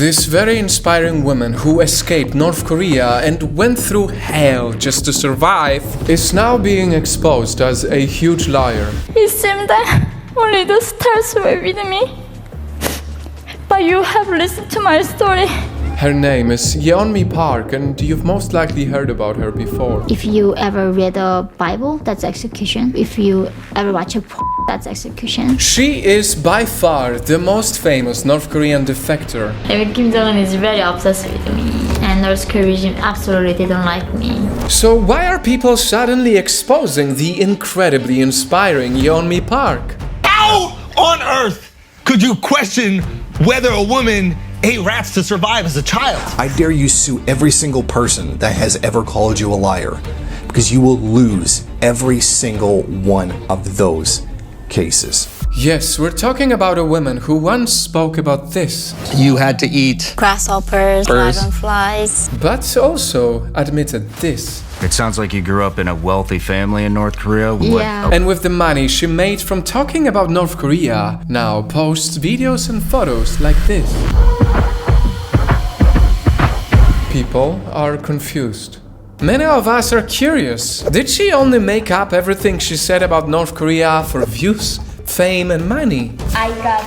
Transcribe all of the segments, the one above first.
This very inspiring woman who escaped North Korea and went through hell just to survive is now being exposed as a huge liar. It seemed that only the stars were with me. But you have listened to my story. Her name is Yeonmi Park, and you've most likely heard about her before. If you ever read a Bible, that's execution. If you ever watch a that's execution. She is by far the most famous North Korean defector. Kim Jong-un is very obsessed with me, and North Korean regime absolutely don't like me. So why are people suddenly exposing the incredibly inspiring Yeonmi Park? How on earth could you question whether a woman ate rats to survive as a child? I dare you sue every single person that has ever called you a liar, because you will lose every single one of those cases. Yes, we're talking about a woman who once spoke about this. You had to eat Grasshoppers, dragonflies. But also admitted this. It sounds like you grew up in a wealthy family in North Korea. Yeah. And with the money she made from talking about North Korea, now posts videos and photos like this. People are confused. Many of us are curious. Did she only make up everything she said about North Korea for views, fame, and money? I got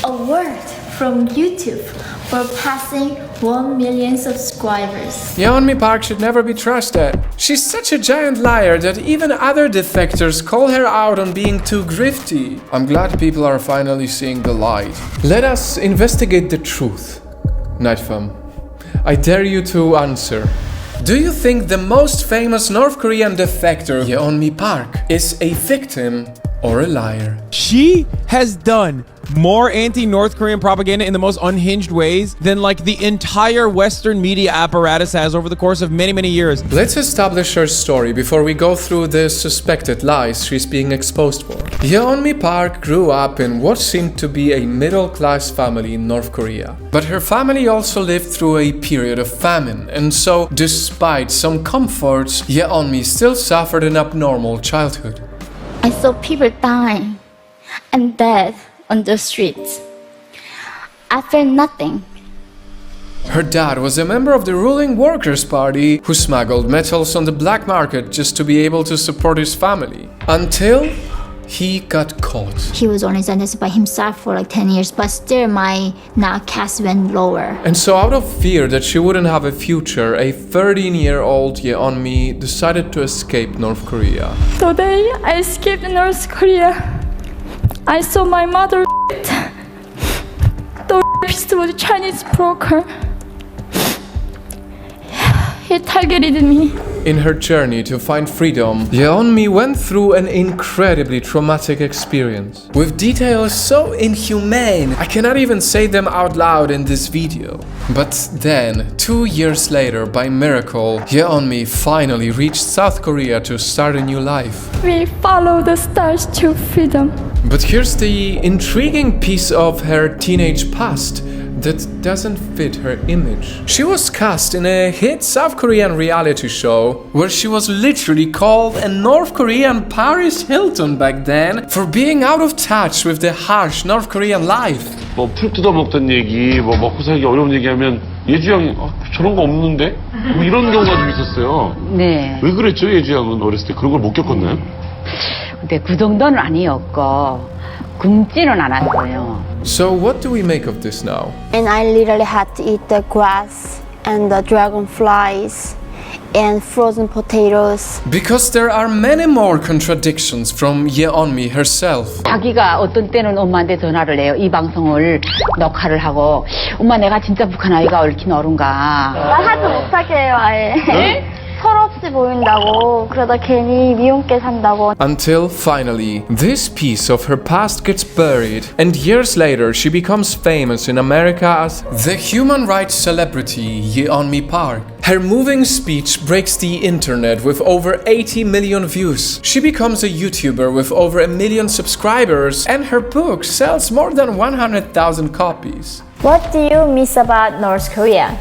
a word from YouTube for passing 1 million subscribers. Yeonmi Park should never be trusted. She's such a giant liar that even other defectors call her out on being too grifty. I'm glad people are finally seeing the light. Let us investigate the truth. Nightfam, I dare you to answer. Do you think the most famous North Korean defector, Yeonmi Park, is a victim or a liar? She has done more anti-North Korean propaganda in the most unhinged ways than like the entire Western media apparatus has over the course of many, many years. Let's establish her story before we go through the suspected lies she's being exposed for. Yeonmi Park grew up in what seemed to be a middle-class family in North Korea. But her family also lived through a period of famine, and so despite some comforts, Yeonmi still suffered an abnormal childhood. I saw people dying and dead on the streets. I felt nothing. Her dad was a member of the ruling Workers' Party who smuggled metals on the black market just to be able to support his family. Until he got caught. He was only sentenced by himself for like 10 years, but still my caste went lower. And so out of fear that she wouldn't have a future, a 13-year-old Yeonmi decided to escape North Korea. The day I escaped North Korea, I saw my mother. The rapist was a Chinese broker. He targeted me. In her journey to find freedom, Yeonmi went through an incredibly traumatic experience, with details so inhumane I cannot even say them out loud in this video. But then, 2 years later, by miracle, Yeonmi finally reached South Korea to start a new life. We follow the stars to freedom. But here's the intriguing piece of her teenage past that doesn't fit her image. She was cast in a hit South Korean reality show where she was literally called a North Korean Paris Hilton back then for being out of touch with the harsh North Korean life. 뭐 풀 뜯어먹던 얘기, 뭐 먹고 살기 어려운 얘기하면 예주 양이 저런 거 없는데? 뭐 이런 경우가 좀 있었어요. 네. 왜 그랬죠, 예주 양은 어렸을 때 그런 걸 못 겪었나요? 근데 그 정도는 아니었고 굶지는 않았어요. So what do we make of this now? And I literally had to eat the grass and the dragonflies and frozen potatoes. Because there are many more contradictions from Yeonmi herself. 자기가 어떤 때는 엄마한테 전화를 해요. 이 방송을 녹화를 하고 엄마 내가 진짜 북한 아이가 얽힌 어른가. 말하지 못하게 해요 아예. 네? 철없이 보인다고 그러다 괜히 미움께 산다고. Until finally, this piece of her past gets buried, and years later she becomes famous in America as the human rights celebrity Yeonmi Park. Her moving speech breaks the internet with over 80 million views. She becomes a YouTuber with over 1 million subscribers, and her book sells more than 100,000 copies. What do you miss about North Korea?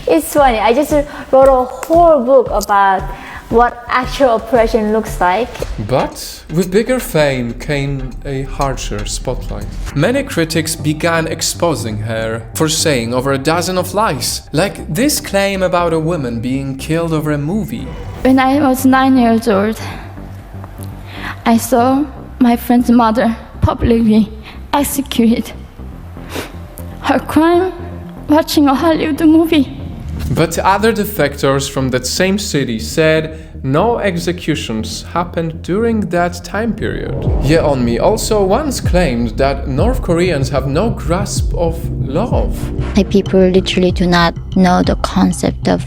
It's funny, I just wrote a whole book about what actual oppression looks like. But with bigger fame came a harsher spotlight. Many critics began exposing her for saying over a dozen of lies, like this claim about a woman being killed over a movie. When I was 9 years old, I saw my friend's mother publicly executed. Her crime, watching a Hollywood movie. But other defectors from that same city said no executions happened during that time period. Yeonmi also once claimed that North Koreans have no grasp of love. Like people literally do not know the concept of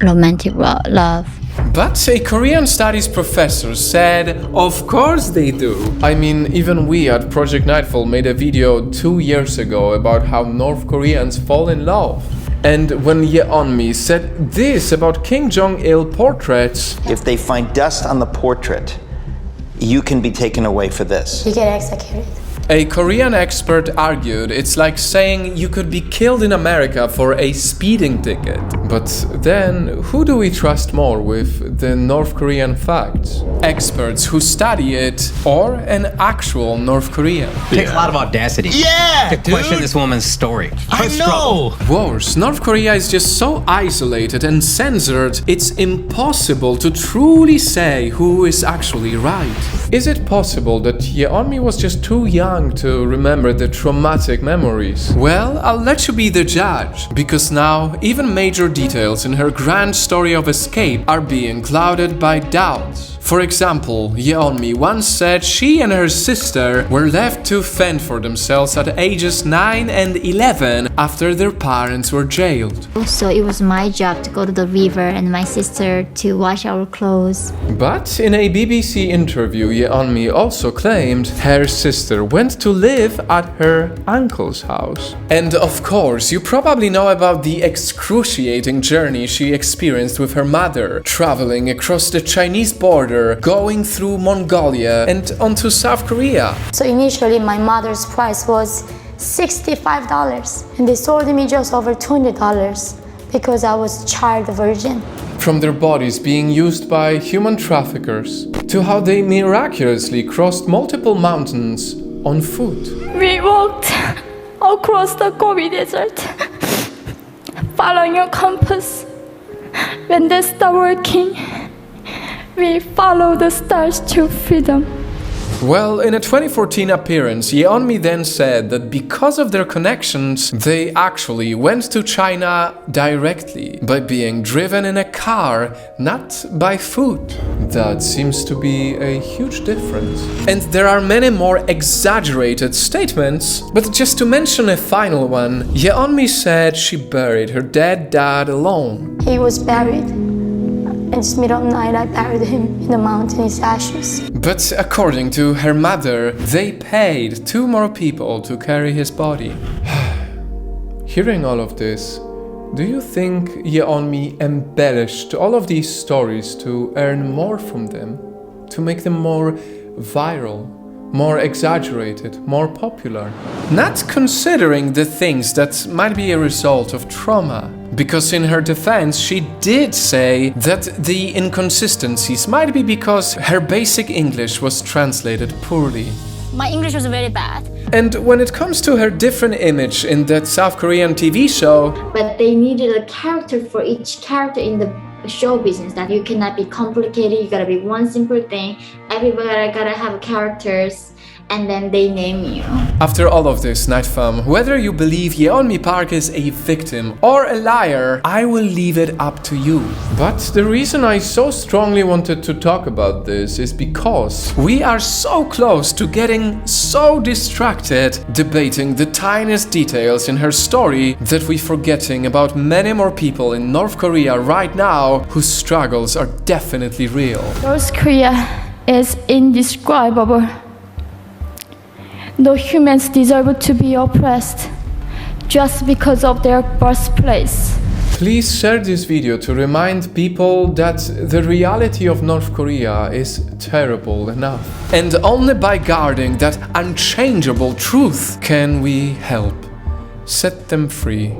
romantic love. But a Korean studies professor said, of course they do. I mean, even we at Project Nightfall made a video 2 years ago about how North Koreans fall in love. And when Yeonmi said this about Kim Jong-il portraits, if they find dust on the portrait, you can be taken away for this. You get executed. a Korean expert argued it's like saying you could be killed in America for a speeding ticket. But then, who do we trust more with the North Korean facts? Experts who study it or an actual North Korean? It takes a lot of audacity to question this woman's story. I know! Worse, North Korea is just so isolated and censored, it's impossible to truly say who is actually right. Is it possible that Yeonmi was just too young to remember the traumatic memories? Well, I'll let you be the judge, because now even major details in her grand story of escape are being clouded by doubts. For example, Yeonmi once said she and her sister were left to fend for themselves at ages 9 and 11 after their parents were jailed. So it was my job to go to the river and my sister to wash our clothes. But in a BBC interview, Yeonmi also claimed her sister went to live at her uncle's house. And of course, you probably know about the excruciating journey she experienced with her mother, traveling across the Chinese border, going through Mongolia and onto South Korea. So initially my mother's price was $65 and they sold me just over $20 because I was child virgin. From their bodies being used by human traffickers to how they miraculously crossed multiple mountains on foot. We walked across the Gobi Desert, following a compass. When they stopped working, we follow the stars to freedom. Well, in a 2014 appearance, Yeonmi then said that because of their connections, they actually went to China directly by being driven in a car, not by foot. That seems to be a huge difference. And there are many more exaggerated statements, but just to mention a final one, Yeonmi said she buried her dead dad alone. He was buried. In the middle of the night, I buried him in the mountain, his ashes. But according to her mother, they paid 2 more people to carry his body. Hearing all of this, do you think Yeonmi embellished all of these stories to earn more from them? To make them more viral, more exaggerated, more popular? Not considering the things that might be a result of trauma. Because in her defense, she did say that the inconsistencies might be because her basic English was translated poorly. My English was very bad. And when it comes to her different image in that South Korean TV show, But they needed a character for each character in the show business, that you cannot be complicated, you gotta be one simple thing. Everybody gotta have characters. And then they name you. After all of this, Night Fam, whether you believe Yeonmi Park is a victim or a liar, I will leave it up to you. But the reason I so strongly wanted to talk about this is because we are so close to getting so distracted debating the tiniest details in her story that we're forgetting about many more people in North Korea right now whose struggles are definitely real. North Korea is indescribable. No humans deserve to be oppressed just because of their birthplace. Please share this video to remind people that the reality of North Korea is terrible enough. And only by guarding that unchangeable truth can we help set them free.